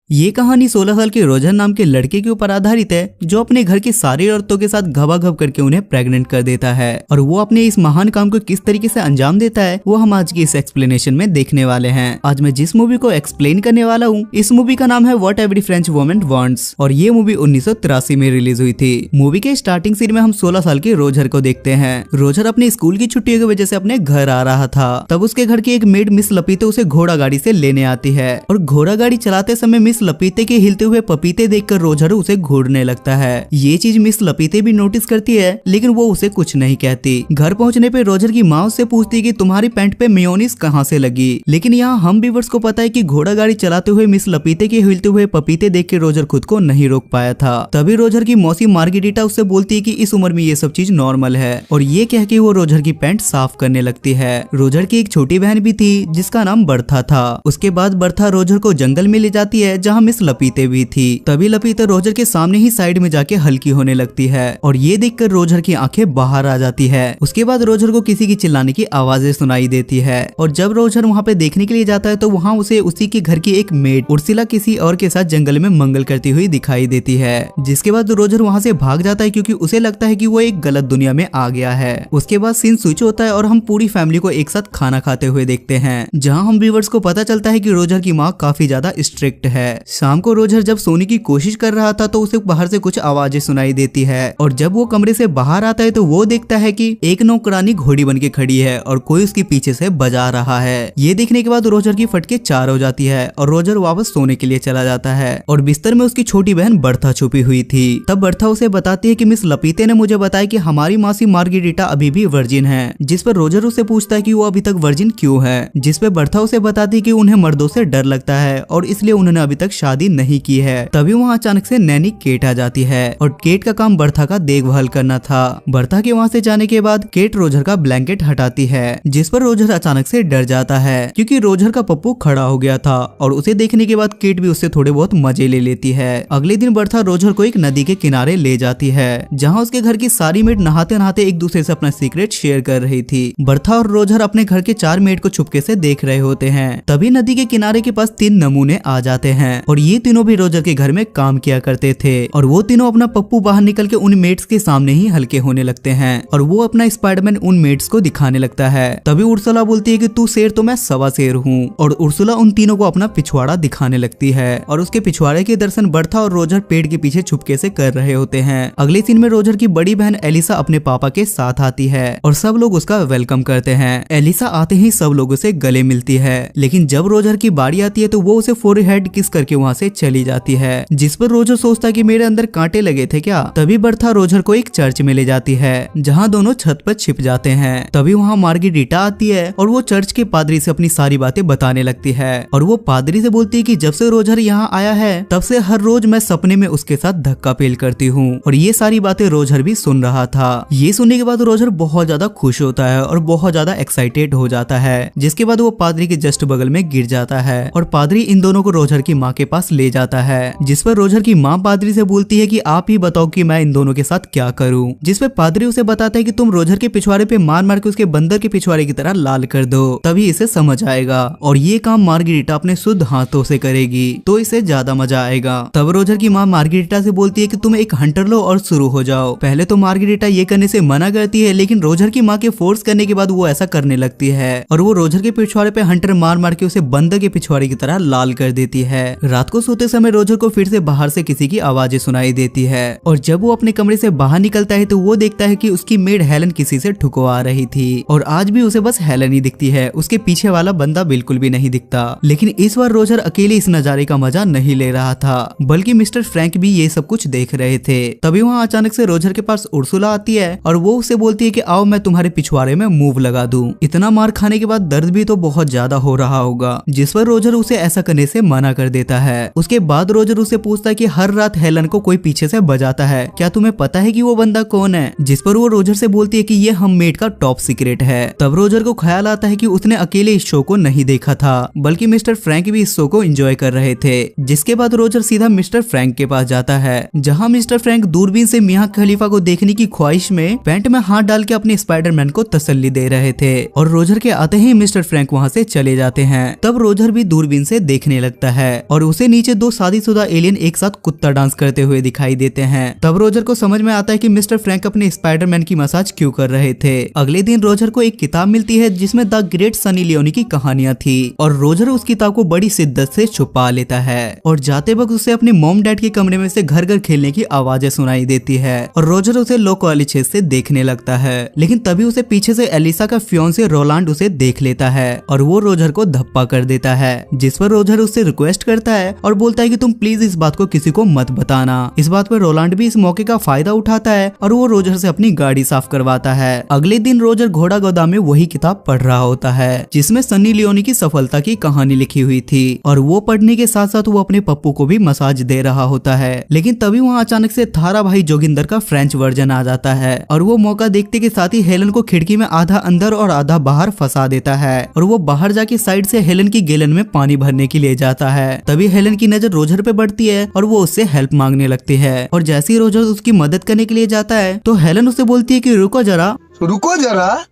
ये कहानी 16 साल के रोजर नाम के लड़के के ऊपर आधारित है जो अपने घर की सारी औरतों के साथ घबाघब करके उन्हें प्रेग्नेंट कर देता है और वो अपने इस महान काम को किस तरीके से अंजाम देता है वो हम आज की इस एक्सप्लेनेशन में देखने वाले हैं। आज मैं जिस मूवी को एक्सप्लेन करने वाला हूँ इस मूवी का नाम है what every French woman wants और ये मूवी 1983 में रिलीज हुई थी। मूवी के स्टार्टिंग सीन में हम 16 साल के रोजर को देखते हैं। रोजर अपने स्कूल की छुट्टियों की वजह से अपने घर आ रहा था, तब उसके घर की एक मेड मिस लपीते उसे घोड़ा गाड़ी से लेने आती है और घोड़ा गाड़ी चलाते समय मिस लपीते के हिलते हुए पपीते देखकर रोजर उसे घूरने लगता है। ये चीज मिस लपीते भी नोटिस करती है लेकिन वो उसे कुछ नहीं कहती। घर पहुंचने पे रोजर की माँ उससे पूछती है कि तुम्हारी पैंट पे मेयोनीज कहाँ से लगी, लेकिन यहाँ हम व्यूअर्स को पता है कि घोड़ा गाड़ी चलाते हुए मिस लपीते के हिलते हुए पपीते देख के रोजर खुद को नहीं रोक पाया था। तभी रोजर की मौसी मार्गेरिटा उससे बोलती है कि इस उम्र में ये सब चीज नॉर्मल है और ये कह के वो रोजर की पैंट साफ करने लगती है। रोजर की एक छोटी बहन भी थी जिसका नाम बर्था था। उसके बाद बर्था रोजर को जंगल में ले जाती है जहाँ मिस लपीते भी थी। तभी लपीते रोजर के सामने ही साइड में जाके हल्की होने लगती है और ये देखकर रोजर की आंखें बाहर आ जाती है। उसके बाद रोजर को किसी की चिल्लाने की आवाजें सुनाई देती है और जब रोजर वहाँ पे देखने के लिए जाता है तो वहाँ उसे उसी के घर की एक मेड उर्सिला किसी और के साथ जंगल में मंगल करती हुई दिखाई देती है। जिसके बाद रोजर वहाँ से भाग जाता है क्योंकि उसे लगता है कि वो एक गलत दुनिया में आ गया है। उसके बाद सीन स्विच होता है और हम पूरी फैमिली को एक साथ खाना खाते हुए देखते हैं, जहाँ हम व्यूअर्स को पता चलता है कि रोजर की माँ काफी ज्यादा स्ट्रिक्ट है। शाम को रोजर जब सोने की कोशिश कर रहा था तो उसे बाहर से कुछ आवाजें सुनाई देती है और जब वो कमरे से बाहर आता है तो वो देखता है कि एक नौकरानी घोड़ी बन के खड़ी है और कोई उसके पीछे से बजा रहा है। ये देखने के बाद रोजर की फटके चार हो जाती है और रोजर वापस सोने के लिए चला जाता है और बिस्तर में उसकी छोटी बहन बर्था छुपी हुई थी। तब बर्था उसे बताती है कि मिस लपीते ने मुझे बताया कि हमारी मासी मार्गेरिटा अभी भी वर्जिन है, जिस पर रोजर उसे पूछता है कि वो अभी तक वर्जिन क्यों है, जिस पे बर्था उसे बताती है कि उन्हें मर्दों से डर लगता है और इसलिए उन्होंने अभी तक शादी नहीं की है। तभी वहाँ अचानक से नैनी केट आ जाती है और केट का काम बर्था का देखभाल करना था। बर्था के वहाँ से जाने के बाद केट रोजर का ब्लैंकेट हटाती है, जिस पर रोजर अचानक से डर जाता है क्योंकि रोजर का पप्पू खड़ा हो गया था और उसे देखने के बाद केट भी उससे थोड़े बहुत मजे ले लेती है। अगले दिन बर्था रोजर को एक नदी के किनारे ले जाती है जहाँ उसके घर की सारी मेड नहाते नहाते एक दूसरे से अपना सीक्रेट शेयर कर रही थी। बर्था और रोजर अपने घर के 4 मेड को छुपके से देख रहे होते हैं। तभी नदी के किनारे के पास 3 नमूने आ जाते हैं और ये तीनों भी रोजर के घर में काम किया करते थे और वो तीनों अपना पप्पू बाहर निकल के उन मेड्स के सामने ही हल्के होने लगते हैं और वो अपना स्पाइडरमैन उन मेड्स को दिखाने लगता है। तभी उर्सुला बोलती है कि तू शेर तो मैं सवा शेर हूँ और उर्सुला उन तीनों को अपना पिछवाड़ा दिखाने लगती है और उसके पिछवाड़े के दर्शन बर्था और रोजर पेड़ के पीछे छुपके से कर रहे होते हैं। अगले सीन में रोजर की बड़ी बहन एलिसा अपने पापा के साथ आती है और सब लोग उसका वेलकम करते हैं। एलिसा आते ही सब लोगों से गले मिलती है, लेकिन जब रोजर की बारी आती है तो वो उसे फोरहेड किस करके वहाँ से चली जाती है, जिस पर रोजर सोचता है कि मेरे अंदर कांटे लगे थे क्या। तभी बर्था रोजर को एक चर्च में ले जाती है जहाँ दोनों छत पर छिप जाते हैं। तभी वहाँ मार्गेरिटा आती है और वो चर्च के पादरी से अपनी सारी बातें बताने लगती है और वो पादरी से बोलती है कि जब से रोजर यहाँ आया है तब से हर रोज मैं सपने में उसके साथ धक्का पेल करती हूँ और ये सारी बातें रोजर भी सुन रहा था। ये सुनने के बाद रोजर बहुत ज्यादा खुश होता है और बहुत ज्यादा एक्साइटेड हो जाता है, जिसके बाद वो पादरी के जस्ट बगल में गिर जाता है और पादरी इन दोनों को रोजर की माँ के पास ले जाता है, जिस पर रोजर की माँ पादरी से बोलती है कि आप ही बताओ कि मैं इन दोनों के साथ क्या करूं। जिस पे पादरी उसे बताता है कि तुम रोजर के पिछवाड़े पे मार मार के उसके बंदर के पिछवाड़े की तरह लाल कर दो, तभी इसे समझ आएगा और ये काम मार्गेरिटा अपने शुद्ध हाथों से करेगी तो इसे ज्यादा मजा आएगा। तब रोजर की माँ मार्गेरिटा से बोलती है कि तुम एक हंटर लो और शुरू हो जाओ। पहले तो मार्गेरिटा ये करने से मना करती है, लेकिन रोजर की माँ के फोर्स करने के बाद वो ऐसा करने लगती है और वो रोजर के पिछवाड़े पे हंटर मार मार के उसे बंदर के पिछवाड़े की तरह लाल कर देती है। रात को सोते समय रोजर को फिर से बाहर से किसी की आवाजें सुनाई देती है और जब वो अपने कमरे से बाहर निकलता है तो वो देखता है कि उसकी मेड हेलन किसी से ठुकवा रही थी और आज भी उसे बस हेलन ही दिखती है, उसके पीछे वाला बंदा बिल्कुल भी नहीं दिखता। लेकिन इस बार रोजर अकेले इस नजारे का मजा नहीं ले रहा था, बल्कि मिस्टर फ्रैंक भी ये सब कुछ देख रहे थे। तभी वहाँ अचानक से रोजर के पास उर्सुला आती है और वो उसे बोलती है कि आओ मैं तुम्हारे पिछवाड़े में मूव लगा दूं। इतना मार खाने के बाद दर्द भी तो बहुत ज्यादा हो रहा होगा, जिस पर रोजर उसे ऐसा करने से मना कर देता है। उसके बाद रोजर उसे पूछता है कि हर रात हेलन को कोई पीछे से बजाता है, क्या तुम्हें पता है कि वो बंदा कौन है। जिस पर वो रोजर से बोलती है कि ये हम मेड का टॉप सीक्रेट है। तब रोजर को ख्याल आता है कि उसने अकेले इस शो को नहीं देखा था, बल्कि मिस्टर फ्रैंक भी इस शो को एंजॉय कर रहे थे। जिसके बाद रोजर सीधा मिस्टर फ्रैंक के पास जाता है, जहाँ मिस्टर फ्रैंक दूरबीन से मियां खलीफा को देखने की ख्वाहिश में पैंट में हाथ डाल के अपने स्पाइडरमैन को तसल्ली दे रहे थे और रोजर के आते ही मिस्टर फ्रैंक वहाँ से चले जाते हैं। तब रोजर भी दूरबीन से देखने लगता है और उसे नीचे दो शादीशुदा एलियन एक साथ कुत्ता डांस करते हुए दिखाई देते हैं। तब रोजर को समझ में आता है कि मिस्टर फ्रैंक अपने स्पाइडरमैन की मसाज क्यों कर रहे थे। अगले दिन रोजर को एक किताब मिलती है जिसमें द ग्रेट सनी लियोनी की कहानियां थी और रोजर उस किताब को बड़ी शिद्दत से छुपा लेता है और जाते वक्त उसे अपने मॉम डैड के कमरे में से घर घर खेलने की आवाजें सुनाई देती है और रोजर उसे लो वाली छेद से देखने लगता है। लेकिन तभी उसे पीछे से एलिसा का फियोंसे रोलांड उसे देख लेता है और वो रोजर को धप्पा कर देता है, जिस पर रोजर उससे रिक्वेस्ट करता है और बोलता है कि तुम प्लीज इस बात को किसी को मत बताना। इस बात पर रोलांड भी इस मौके का फायदा उठाता है और वो रोजर से अपनी गाड़ी साफ करवाता है। अगले दिन रोजर घोड़ा गोदाम में वही किताब पढ़ रहा होता है जिसमें सनी लियोनी की सफलता की कहानी लिखी हुई थी और वो पढ़ने के साथ साथ वो अपने पप्पू को भी मसाज दे रहा होता है। लेकिन तभी वहाँ अचानक से थारा भाई जोगिंदर का फ्रेंच वर्जन आ जाता है और वो मौका देखते के साथ ही हेलन को खिड़की में आधा अंदर और आधा बाहर फंसा देता है और वो बाहर जाके साइड से हेलन की गैलन में पानी भरने के लिए जाता है। तभी हेलन की नजर रोजर पे बढ़ती है और वो उससे हेल्प मांगने लगती है और जैसे ही रोजर उसकी मदद करने के लिए जाता है तो हेलन उसे बोलती है कि रुको जरा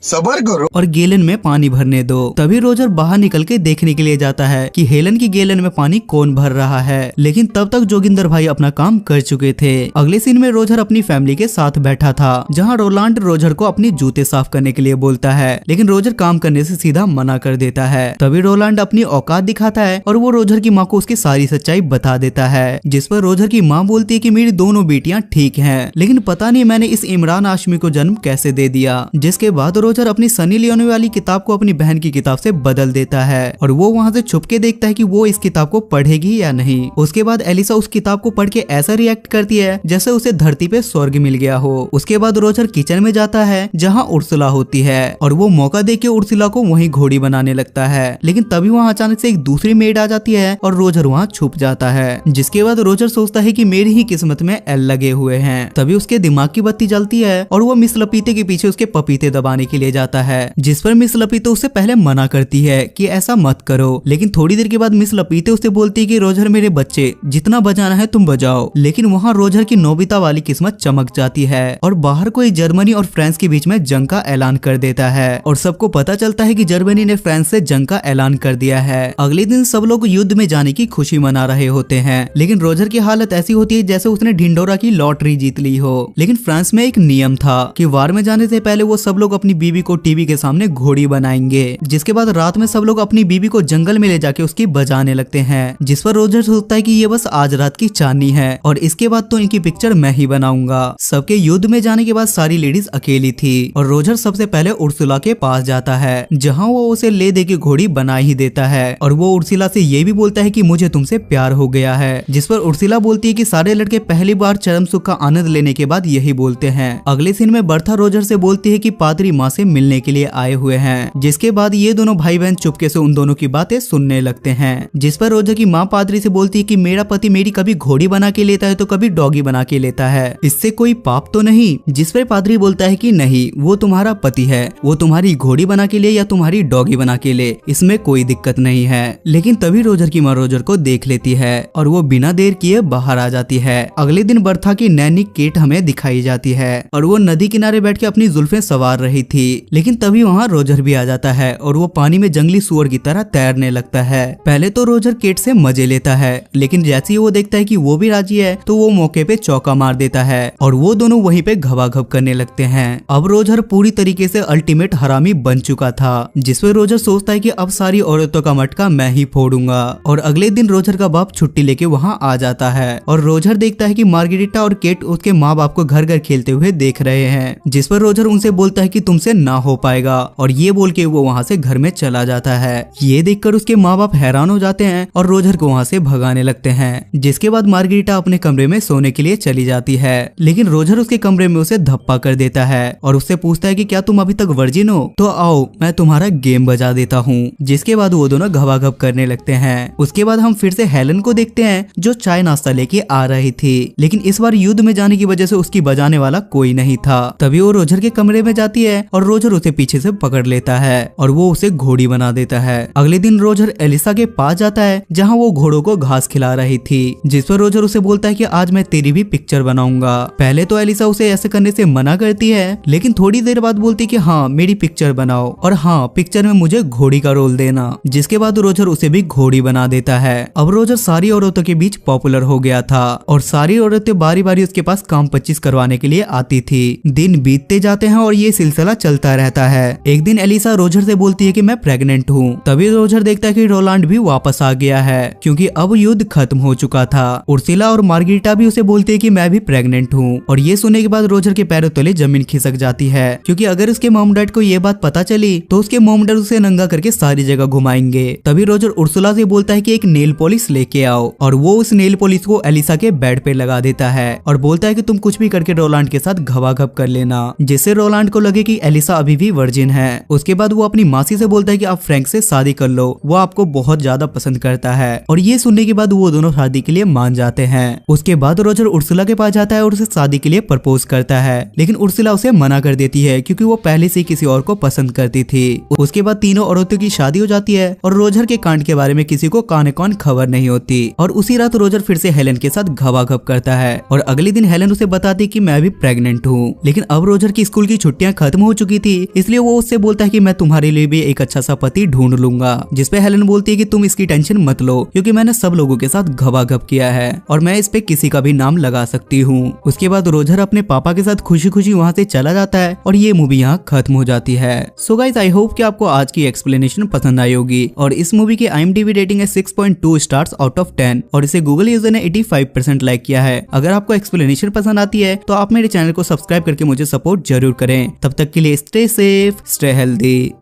सबर करो और गैलन में पानी भरने दो। तभी रोजर बाहर निकल के देखने के लिए जाता है कि हेलन की गैलन में पानी कौन भर रहा है, लेकिन तब तक जोगिंदर भाई अपना काम कर चुके थे। अगले सीन में रोजर अपनी फैमिली के साथ बैठा था जहां रोलांड रोजर को अपनी जूते साफ करने के लिए बोलता है, लेकिन रोजर काम करने से सीधा मना कर देता है। तभी रोलांड अपनी औकात दिखाता है और वो रोजर की माँ को उसकी सारी सच्चाई बता देता है, जिस पर रोजर की माँ बोलती है कि मेरी दोनों बेटियां ठीक हैं, लेकिन पता नहीं मैंने इस इमरान हाशमी को जन्म कैसे दे दिया। जिसके बाद रोजर अपनी सनी लियोनी वाली किताब को अपनी बहन की किताब से बदल देता है और वो वहाँ से छुप के देखता है कि वो इस किताब को पढ़ेगी या नहीं। उसके बाद एलिसा उस किताब को पढ़ के ऐसा रिएक्ट करती है जैसे उसे धरती पे स्वर्ग मिल गया हो। उसके बाद रोजर किचन में जाता है जहाँ उर्सुला होती है और वो मौका देख के उर्सुला को वहीं घोड़ी बनाने लगता है, लेकिन तभी वहाँ अचानक से एक दूसरी मेड आ जाती है और रोजर वहाँ छुप जाता है। जिसके बाद रोजर सोचता है कि मेरी ही किस्मत में एल लगे हुए हैं। तभी उसके दिमाग की बत्ती जलती है और वो मिस लपीते के पीछे उसके पपीते दबाने के लिए जाता है, जिस पर मिस लपीते उससे पहले मना करती है कि ऐसा मत करो। लेकिन थोड़ी देर के बाद मिस लपीते उससे बोलती है कि रोजर मेरे बच्चे जितना बजाना है तुम बजाओ। लेकिन वहाँ रोजर की नोबिता वाली किस्मत चमक जाती है और बाहर कोई जर्मनी और फ्रांस के बीच में जंग का ऐलान कर देता है और सबको पता चलता है कि जर्मनी ने फ्रांस से जंग का ऐलान कर दिया है। अगले दिन सब लोग युद्ध में जाने की खुशी मना रहे होते हैं, लेकिन रोजर की हालत ऐसी होती है जैसे उसने ढिंडोरा की लॉटरी जीत ली हो। लेकिन फ्रांस में एक नियम था कि वार में जाने से पहले वो सब लोग अपनी बीवी को टीवी के सामने घोड़ी बनाएंगे। जिसके बाद रात में सब लोग अपनी बीवी को जंगल में ले जाके उसकी बजाने लगते हैं, जिस पर रोजर सोचता है कि ये बस आज रात की चांदनी है और इसके बाद तो इनकी पिक्चर मैं ही बनाऊंगा। सबके युद्ध में जाने के बाद सारी लेडीज अकेली थी और रोजर सबसे पहले उर्सुला के पास जाता है जहाँ वो उसे ले दे के घोड़ी बना ही देता है और वो उर्सुला से ये भी बोलता है कि मुझे तुमसे प्यार हो गया है। जिस पर उर्सुला बोलती है कि सारे लड़के पहली बार चरम सुख का आनंद लेने के बाद यही बोलते हैं। अगले सीन में बर्था रोजर से बोलती है कि पादरी माँ से मिलने के लिए आए हुए हैं, जिसके बाद ये दोनों भाई बहन चुपके से उन दोनों की बातें सुनने लगते हैं। जिस पर रोजर की माँ पादरी से बोलती है कि मेरा पति मेरी कभी घोड़ी बना के लेता है तो कभी डॉगी बना के लेता है, इससे कोई पाप तो नहीं। जिस पर पादरी बोलता है कि नहीं, वो तुम्हारा पति है, वो तुम्हारी घोड़ी बना के ले या तुम्हारी डॉगी बना के ले, इसमें कोई दिक्कत नहीं है। लेकिन तभी रोजर की माँ रोजर को देख लेती है और वो बिना देर किए बाहर आ जाती है। अगले दिन बर्था की नैनी केट हमें दिखाई जाती है और वो नदी किनारे बैठ के अपनी जुल्फें सवार रही थी, लेकिन तभी वहाँ रोजर भी आ जाता है और वो पानी में जंगली सुअर की तरह तैरने लगता है। पहले तो रोजर केट से मजे लेता है, लेकिन जैसे ही वो देखता है कि वो भी राजी है तो वो मौके पे चौका मार देता है और वो दोनों वहीं पे घबाघब करने लगते हैं। अब रोजर पूरी तरीके से अल्टीमेट हरामी बन चुका था, जिसपे रोजर सोचता है कि अब सारी औरतों का मटका मैं ही फोड़ूंगा। और अगले दिन रोजर का बाप छुट्टी लेके वहाँ आ जाता है और रोजर देखता है कि मार्गरेटा और केट उसके माँ बाप को घर घर खेलते हुए देख रहे हैं, जिस पर रोजर उनसे बोलता है कि तुमसे ना हो पाएगा और ये बोल के वो वहाँ से घर में चला जाता है। ये देखकर उसके माँ बाप हैरान हो जाते हैं और रोजर को वहाँ से भगाने लगते हैं। जिसके बाद मार्गरेटा अपने कमरे में सोने के लिए चली जाती है, लेकिन रोजर उसके कमरे में उसे धप्पा कर देता है और उससे पूछता है कि क्या तुम अभी तक वर्जिन हो, तो आओ मैं तुम्हारा गेम बजा देता हूँ। जिसके बाद वो दोनों घबाघब करने लगते हैं। उसके बाद हम फिर से हेलन को देखते हैं जो चाय नाश्ता लेके आ रही थी, लेकिन इस बार युद्ध में जाने की वजह से उसकी बजाने वाला कोई नहीं था। तभी वो रोजर के कमरे में जाती है और और रोजर उसे पीछे से पकड़ लेता है और वो उसे घोड़ी बना देता है। अगले दिन रोजर एलिसा के पास जाता है जहाँ वो घोड़ों को घास खिला रही थी, जिस पर रोजर उसे बोलता है कि आज मैं तेरी भी पिक्चर बनाऊंगा। पहले तो एलिसा उसे ऐसे करने से मना करती है, लेकिन थोड़ी देर बाद बोलती कि हाँ मेरी पिक्चर बनाओ और हाँ पिक्चर में मुझे घोड़ी का रोल देना, जिसके बाद रोजर उसे भी घोड़ी बना देता है। अब रोजर सारी औरतों के बीच पॉपुलर हो गया था और सारी औरतें बारी बारी उसके पास काम 25 करवाने के लिए आती थी। दिन बीतते जाते हैं और ये सिलसिला चलता रहता है। एक दिन एलिसा रोजर से बोलती है कि मैं प्रेग्नेंट हूँ। तभी रोजर देखता है कि रोलांड भी वापस आ गया है क्योंकि अब युद्ध खत्म हो चुका था। उर्सिला और मार्गरीटा भी उसे बोलती है कि मैं भी प्रेग्नेंट हूँ और ये सुनने के बाद रोजर के पैरों तले जमीन खिसक जाती है क्योंकि अगर उसके मॉम डैड को ये बात पता चली तो उसके मॉम डैड उसे नंगा करके सारी जगह घुमाएंगे। तभी रोजर उर्सुला से बोलता है कि एक नेल पॉलिश लेके आओ और वो उस नेल पॉलिश को एलिसा के बेड पे लगा देता है और बोलता है कि तुम कुछ भी करके रोलांड के साथ घबाघब कर लेना, जिससे रोलांड को लगे कि एलिसा अभी भी वर्जिन है। उसके बाद वो अपनी मासी से बोलता है कि आप फ्रैंक से शादी कर लो, वो आपको बहुत ज्यादा पसंद करता है और ये सुनने के बाद वो दोनों शादी के लिए मान जाते हैं। उसके बाद रोजर उर्सुला के पास जाता है और उसे शादी के लिए प्रपोज करता है, लेकिन उर्सुला उसे मना कर देती है क्योंकि वो पहले से किसी और को पसंद करती थी। उसके बाद तीनों औरतों की शादी हो जाती है और रोजर के कांड के बारे में किसी को काने कौन खबर नहीं होती और उसी रात रोजर फिर से हेलन के साथ घबाघब करता है और अगले दिन हेलन उसे बताती कि मैं भी प्रेग्नेंट हूँ। लेकिन अब रोजर की स्कूल की छुट्टियां खत्म हो चुकी थी, इसलिए वो उससे बोलता है कि मैं तुम्हारे लिए भी एक अच्छा सा पति ढूंढ लूंगा, जिसपे हेलन बोलती है कि तुम इसकी टेंशन मत लो क्योंकि मैंने सब लोगों के साथ घबाघब किया है और मैं इस पे किसी का भी नाम लगा सकती हूँ। उसके बाद रोजर अपने पापा के साथ खुशी खुशी वहाँ से चला जाता है और ये मूवी यहाँ खत्म हो जाती है। सो गाइस आई होप कि आपको आज की एक्सप्लेनेशन पसंद आई होगी और इस मूवी की IMDb रेटिंग है 6.2 स्टार्स आउट ऑफ 10 और इसे गूगल यूजर ने 85% लाइक किया है। अगर आपको एक्सप्लेनेशन पसंद आती है तो आप मेरे चैनल को सब्सक्राइब करके मुझे सपोर्ट जरूर करें। तब तक के लिए स्टे सेफ, स्टे हेल्दी।